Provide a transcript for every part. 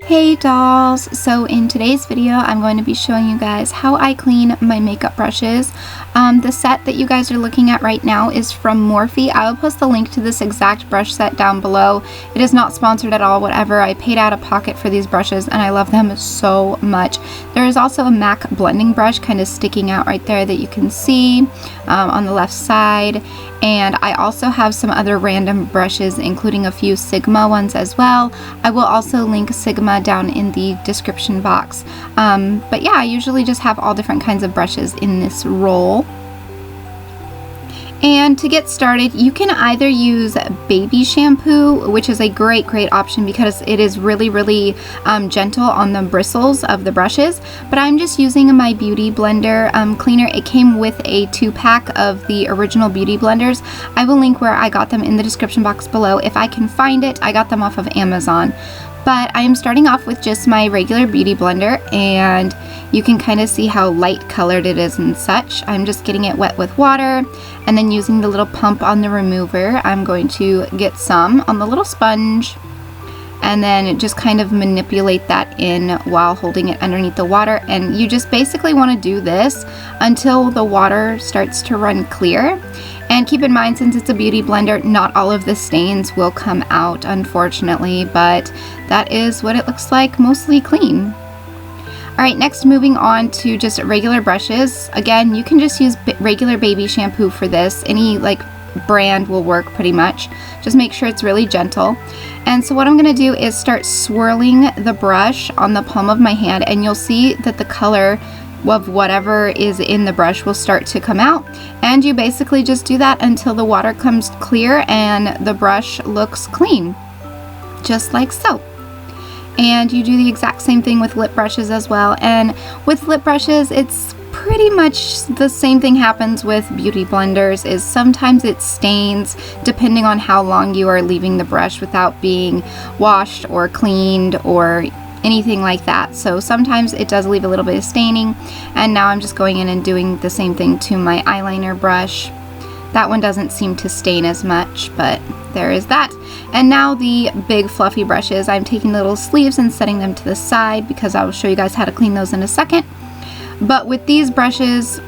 Hey dolls! So in today's video I'm going to be showing you guys how I clean my makeup brushes. The set that you guys are looking at right now is from Morphe. I will post the link to this exact brush set down below. It is not sponsored at all, whatever. I paid out of pocket for these brushes and I love them so much. There is also a MAC blending brush kind of sticking out right there that you can see on the left side. And I also have some other random brushes, including a few Sigma ones as well. I will also link Sigma down in the description box. But yeah, I usually just have all different kinds of brushes in this roll. And to get started, you can either use baby shampoo, which is a great option because it is really gentle on the bristles of the brushes, but I'm just using my beauty blender cleaner. It came with a 2-pack of the original beauty blenders. I will link where I got them in the description box below if I can find it. I got them off of Amazon. But I am starting off with just my regular beauty blender, and you can kind of see how light colored it is and such. I'm just getting it wet with water, and then using the little pump on the remover, I'm going to get some on the little sponge, and then just kind of manipulate that in while holding it underneath the water. And you just basically want to do this until the water starts to run clear. And keep in mind, since it's a beauty blender, not all of the stains will come out, unfortunately, but that is what it looks like, mostly clean. Alright, next moving on to just regular brushes. Again, you can just use regular baby shampoo for this. Any brand will work pretty much. Just make sure it's really gentle. And so what I'm going to do is start swirling the brush on the palm of my hand, and you'll see that the color of whatever is in the brush will start to come out, and you basically just do that until the water comes clear and the brush looks clean, just like so. And you do the exact same thing with lip brushes as well. And with lip brushes, it's pretty much the same thing happens with beauty blenders, is sometimes it stains depending on how long you are leaving the brush without being washed or cleaned or anything like that. So sometimes it does leave a little bit of staining, and now I'm just going in and doing the same thing to my eyeliner brush. That one doesn't seem to stain as much, but there is that. And now the big fluffy brushes, I'm taking the little sleeves and setting them to the side because I will show you guys how to clean those in a second. But with these brushes,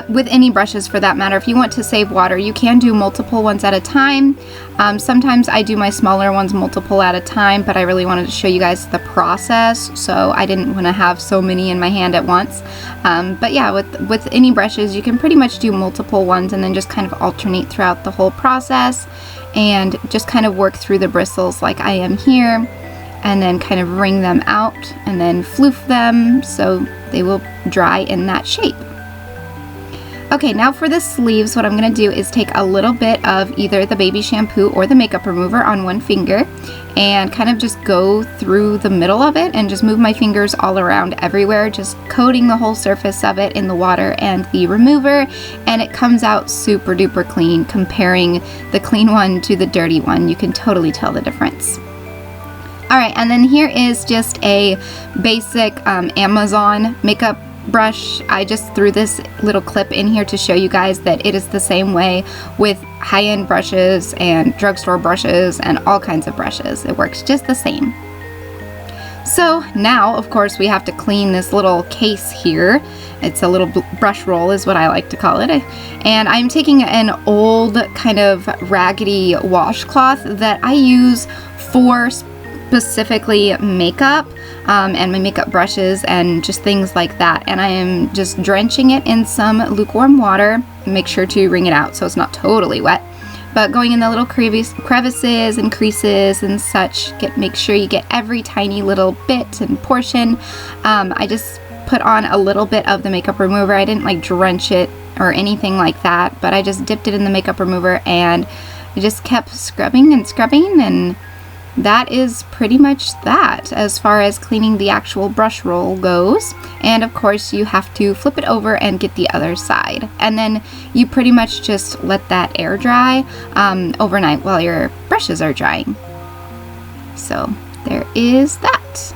with any brushes for that matter, if you want to save water, you can do multiple ones at a time. Sometimes I do my smaller ones multiple at a time, but I really wanted to show you guys the process, so I didn't want to have so many in my hand at once. But yeah, with any brushes, you can pretty much do multiple ones and then just kind of alternate throughout the whole process and just kind of work through the bristles like I am here, and then kind of wring them out and then floof them so they will dry in that shape. Okay, now for the sleeves, what I'm going to do is take a little bit of either the baby shampoo or the makeup remover on one finger and kind of just go through the middle of it and just move my fingers all around everywhere, just coating the whole surface of it in the water and the remover, and it comes out super duper clean. Comparing the clean one to the dirty one, you can totally tell the difference. Alright, and then here is just a basic Amazon makeup brush. I just threw this little clip in here to show you guys that it is the same way with high-end brushes and drugstore brushes and all kinds of brushes. It works just the same. So now, of course, we have to clean this little case here. It's a little brush roll is what I like to call it. And I'm taking an old kind of raggedy washcloth that I use for specifically makeup and my makeup brushes and just things like that, and I am just drenching it in some lukewarm water. Make sure to wring it out so it's not totally wet, but going in the little crevices and creases and such, make sure you get every tiny little bit and portion. I just put on a little bit of the makeup remover. I didn't drench it or anything like that, but I just dipped it in the makeup remover and I just kept scrubbing and scrubbing, and that is pretty much that as far as cleaning the actual brush roll goes. And of course you have to flip it over and get the other side, and then you pretty much just let that air dry overnight while your brushes are drying. So there is that.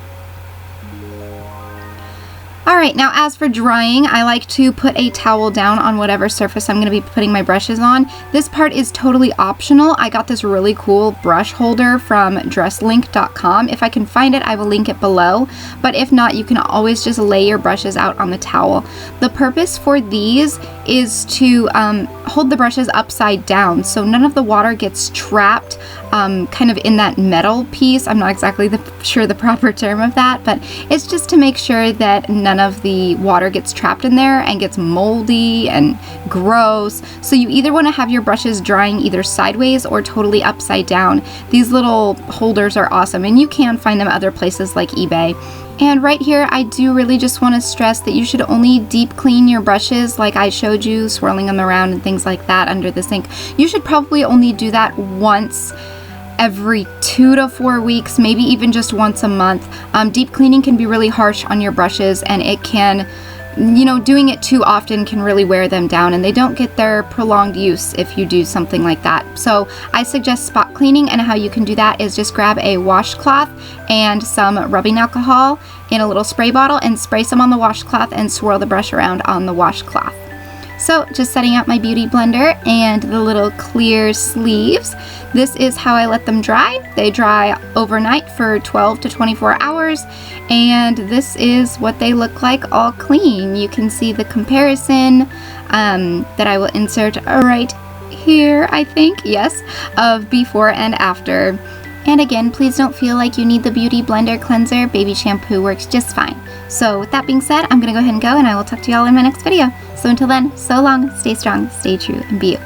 Alright, now as for drying, I like to put a towel down on whatever surface I'm going to be putting my brushes on. This part is totally optional. I got this really cool brush holder from Dresslink.com. If I can find it, I will link it below. But if not, you can always just lay your brushes out on the towel. The purpose for these is to hold the brushes upside down so none of the water gets trapped kind of in that metal piece. I'm not exactly sure the proper term of that, but it's just to make sure that none of the water gets trapped in there and gets moldy and gross. So you either want to have your brushes drying either sideways or totally upside down. These little holders are awesome, and you can find them other places like eBay. And right here, I do really just want to stress that you should only deep clean your brushes like I showed you, swirling them around and things like that under the sink. You should probably only do that once every 2 to 4 weeks, maybe even just once a month. Deep cleaning can be really harsh on your brushes, and it can, you know, doing it too often can really wear them down, and they don't get their prolonged use if you do something like that. So I suggest spot cleaning, and how you can do that is just grab a washcloth and some rubbing alcohol in a little spray bottle and spray some on the washcloth and swirl the brush around on the washcloth. So just setting out my beauty blender and the little clear sleeves. This is how I let them dry. They dry overnight for 12 to 24 hours, and this is what they look like all clean. You can see the comparison that I will insert right here, I think, yes, of before and after. And again, please don't feel like you need the Beauty Blender Cleanser. Baby shampoo works just fine. So with that being said, I'm going to go ahead and go, and I will talk to y'all in my next video. So until then, so long, stay strong, stay true, and be you.